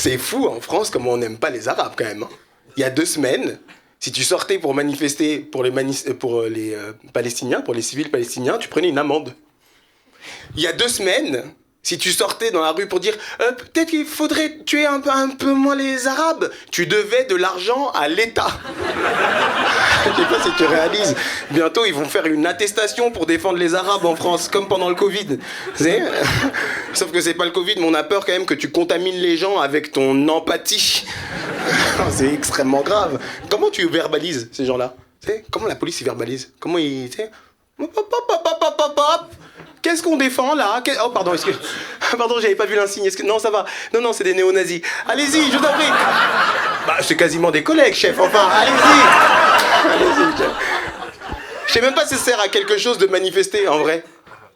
C'est fou en France comment on n'aime pas les Arabes quand même. Hein. Il y a 2 semaines, si tu sortais pour manifester pour les Palestiniens, pour les civils palestiniens, tu prenais une amende. Il y a 2 semaines, si tu sortais dans la rue pour dire peut-être qu'il faudrait tuer un peu moins les Arabes, tu devais de l'argent à l'État. Je sais pas si tu réalises. Bientôt, ils vont faire une attestation pour défendre les Arabes en France, comme pendant le Covid. Sauf que c'est pas le Covid, mais on a peur quand même que tu contamines les gens avec ton empathie. C'est extrêmement grave. Comment tu verbalises ces gens-là? Comment la police y verbalise? Comment ils... Qu'est-ce qu'on défend là? Oh pardon, pardon, j'avais pas vu l'insigne. Non, ça va. Non, c'est des néo-nazis. Allez-y, je vous en prie. Bah, c'est quasiment des collègues, chef. Enfin, allez-y, chef. Je sais même pas si ça sert à quelque chose de manifester, en vrai.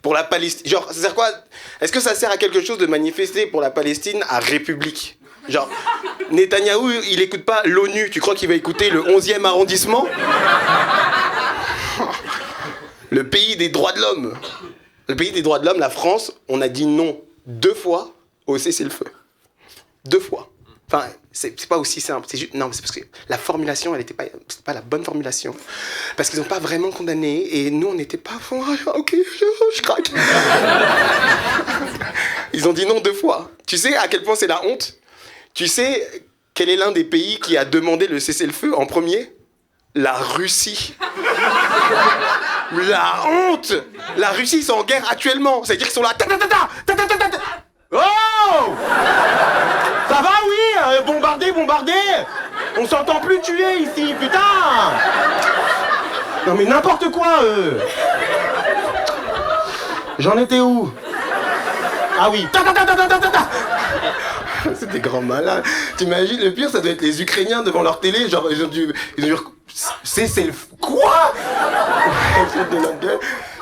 Pour la Palestine. Genre, ça sert quoi? Est-ce que ça sert à quelque chose de manifester pour la Palestine à République? Genre, Netanyahou, il écoute pas l'ONU. Tu crois qu'il va écouter le 11e arrondissement? Le pays des droits de l'homme. Le pays des droits de l'homme, la France, on a dit non 2 fois au cessez-le-feu. 2 fois. Enfin, c'est pas aussi simple. C'est juste, non, c'est parce que la formulation, c'était pas la bonne formulation. Parce qu'ils n'ont pas vraiment condamné et nous, on n'était pas... Ok, je craque. Ils ont dit non 2 fois. Tu sais à quel point c'est la honte? Tu sais quel est l'un des pays qui a demandé le cessez-le-feu en premier? La Russie. La honte! La Russie, ils sont en guerre actuellement. C'est-à-dire qu'ils sont là... Oh! Ça va, oui? Bombardé. On s'entend plus tuer ici, putain! Non mais n'importe quoi, J'en étais où? Ah oui. C'est des grands malins. T'imagines, le pire, ça doit être les Ukrainiens devant leur télé. Genre, ils ont dû... C'est le... Quoi? Tu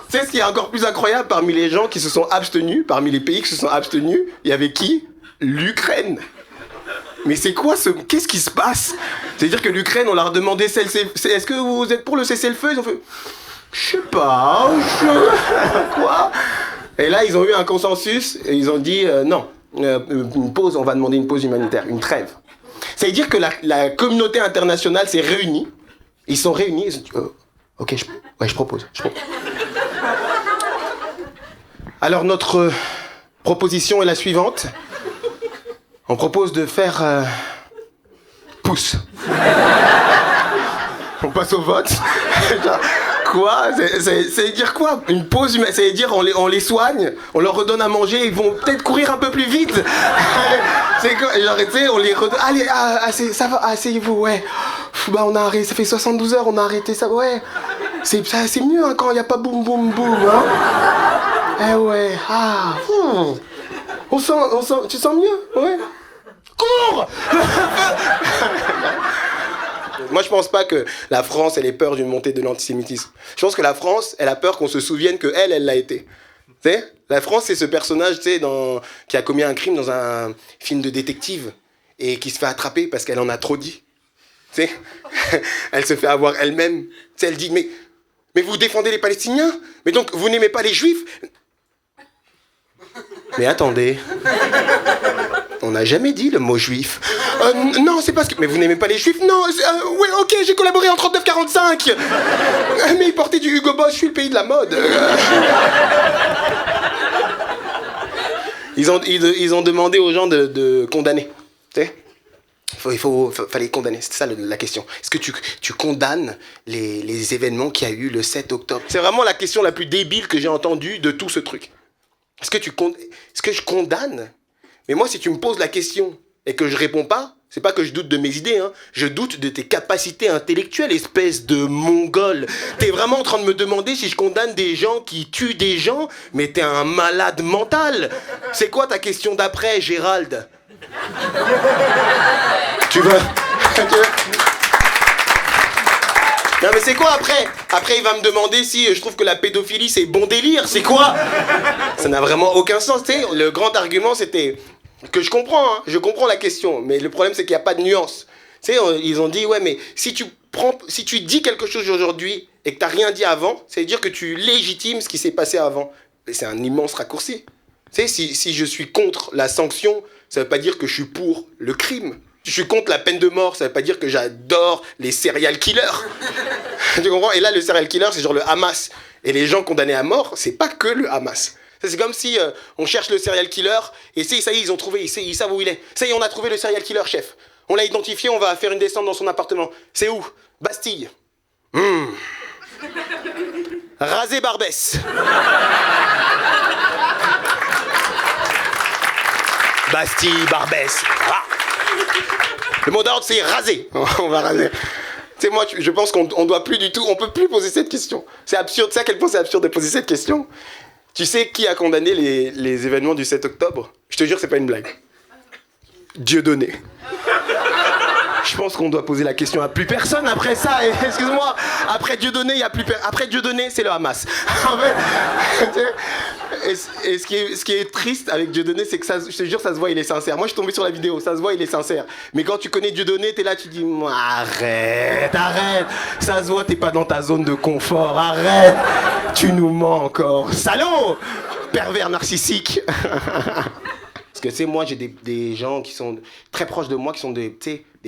sais ce qui est encore plus incroyable parmi les gens qui se sont abstenus, parmi les pays qui se sont abstenus, il y avait qui? L'Ukraine. Mais c'est quoi ce... Qu'est-ce qui se passe? C'est-à-dire que l'Ukraine, on leur a demandé est-ce que vous êtes pour le cessez-le-feu? Ils ont fait... Je sais pas... Quoi? Et là, ils ont eu un consensus et ils ont dit non, une pause, on va demander une pause humanitaire, une trêve. Ça veut dire que la communauté internationale s'est réunie. Ils sont réunis, ils ont dit ok, je propose. Alors notre proposition est la suivante. On propose de faire pouce. On passe au vote. Quoi? C'est dire quoi? Une pause humaine? C'est dire on les soigne, on leur redonne à manger, ils vont peut-être courir un peu plus vite. C'est quoi? Genre, tu sais, on les redonne. Allez, ça va, asseyez-vous, ouais. Bah, on a arrêté, ça fait 72 heures, on a arrêté ça, ouais. C'est mieux hein, quand il n'y a pas boum, boum, boum, hein. Eh ouais, on sent, tu sens mieux? Ouais. Cours! Moi, je pense pas que la France, elle ait peur d'une montée de l'antisémitisme. Je pense que la France, elle a peur qu'on se souvienne que elle l'a été. Tu sais, la France, c'est ce personnage, tu sais, qui a commis un crime dans un film de détective et qui se fait attraper parce qu'elle en a trop dit. Tu sais, elle se fait avoir elle-même. Tu sais, elle dit, mais vous défendez les Palestiniens? Mais donc, vous n'aimez pas les Juifs? Mais attendez... On n'a jamais dit le mot juif. Non, c'est parce que... Mais vous n'aimez pas les juifs? Non, oui, ok, j'ai collaboré en 39-45. Mais il portait du Hugo Boss, je suis le pays de la mode. Ils ont demandé aux gens de condamner. Tu sais, fallait condamner, c'était ça la question. Est-ce que tu condamnes les événements qu'il y a eu le 7 octobre? C'est vraiment la question la plus débile que j'ai entendue de tout ce truc. Est-ce que je condamne? Mais moi, si tu me poses la question et que je réponds pas, c'est pas que je doute de mes idées, hein. Je doute de tes capacités intellectuelles, espèce de mongol. T'es vraiment en train de me demander si je condamne des gens qui tuent des gens, mais t'es un malade mental. C'est quoi ta question d'après, Gérald? Tu veux? Non mais c'est quoi après? Après il va me demander si je trouve que la pédophilie c'est bon délire, c'est quoi? Ça n'a vraiment aucun sens, tu sais. Le grand argument c'était que je comprends, hein, je comprends la question, mais le problème c'est qu'il n'y a pas de nuance. Tu sais, ils ont dit ouais mais si tu dis quelque chose aujourd'hui et que t'as rien dit avant, ça veut dire que tu légitimes ce qui s'est passé avant. Mais c'est un immense raccourci. Tu sais, si je suis contre la sanction, ça veut pas dire que je suis pour le crime. Si je suis contre la peine de mort, ça veut pas dire que j'adore les serial killers. Tu comprends? Et là, le serial killer, c'est genre le Hamas. Et les gens condamnés à mort, c'est pas que le Hamas. C'est comme si on cherche le serial killer, et ça y est, ils ont trouvé, ils savent où il est. Ça y est, on a trouvé le serial killer, chef. On l'a identifié, on va faire une descente dans son appartement. C'est où? Bastille. Rasé Barbès. Bastille, Barbès. Ah. Le mot d'ordre, c'est raser. On va raser. Tu sais, moi, je pense qu'on doit plus du tout, on peut plus poser cette question. C'est absurde. Tu sais à quel point c'est absurde de poser cette question? Tu sais qui a condamné les événements du 7 octobre? Je te jure, c'est pas une blague. Dieudonné. Je pense qu'on doit poser la question à plus personne après ça. Et, excuse-moi, après Dieudonné, il y a plus personne. Après Dieudonné, c'est le Hamas. En fait, et ce qui est triste avec Dieudonné, c'est que ça, je te jure, ça se voit, il est sincère. Moi, je suis tombé sur la vidéo, ça se voit, il est sincère. Mais quand tu connais Dieudonné, t'es là, tu dis, arrête. Ça se voit, t'es pas dans ta zone de confort. Arrête. Tu nous mens encore. Salaud, pervers narcissique. Parce que, tu sais, moi, j'ai des gens qui sont très proches de moi, qui sont des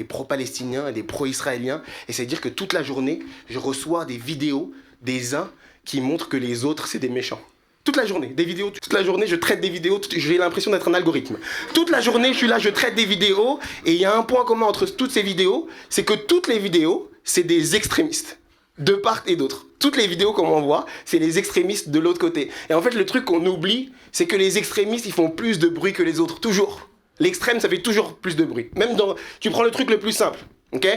pro-palestiniens et des pro-israéliens. Et c'est-à-dire que toute la journée, je reçois des vidéos des uns qui montrent que les autres, c'est des méchants. Toute la journée, des vidéos. Toute la journée, je traite des vidéos. J'ai l'impression d'être un algorithme. Toute la journée, je suis là, je traite des vidéos. Et il y a un point commun entre toutes ces vidéos, c'est que toutes les vidéos, c'est des extrémistes. De part et d'autre. Toutes les vidéos qu'on m'envoie, c'est les extrémistes de l'autre côté. Et en fait, le truc qu'on oublie, c'est que les extrémistes, ils font plus de bruit que les autres. Toujours. L'extrême, ça fait toujours plus de bruit. Même dans... Tu prends le truc le plus simple, ok?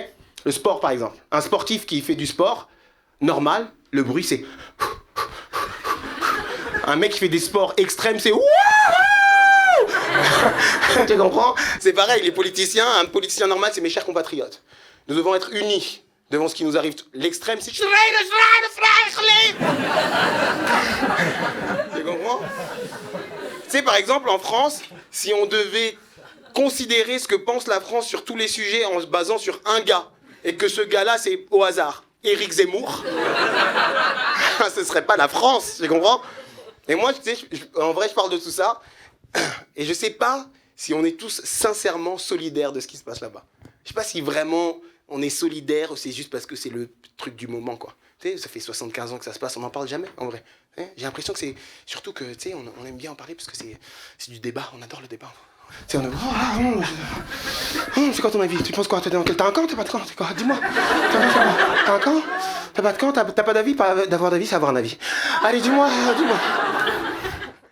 Le sport, par exemple. Un sportif qui fait du sport, normal, le bruit, c'est... Un mec qui fait des sports extrêmes, c'est... Tu comprends? C'est pareil, les politiciens, un politicien normal, c'est mes chers compatriotes. Nous devons être unis devant ce qui nous arrive. L'extrême, c'est... Tu comprends? Tu sais, par exemple, en France, si on devait considérer ce que pense la France sur tous les sujets en se basant sur un gars, et que ce gars-là, c'est au hasard, Éric Zemmour, ce serait pas la France, tu comprends? Et moi, tu sais, en vrai, je parle de tout ça, et je sais pas si on est tous sincèrement solidaires de ce qui se passe là-bas. Je sais pas si vraiment on est solidaires ou c'est juste parce que c'est le truc du moment, quoi. Tu sais, ça fait 75 ans que ça se passe, on n'en parle jamais, en vrai. J'ai l'impression que c'est... Surtout que, tu sais, on aime bien en parler parce que c'est du débat, on adore le débat. Tu sais, c'est quoi ton avis? Tu penses quoi? T'as un camp? T'as pas de camp? C'est quoi? Dis-moi. T'as un camp? T'as pas de camp? T'as pas d'avis? D'avoir d'avis, c'est avoir un avis. Allez, dis-moi.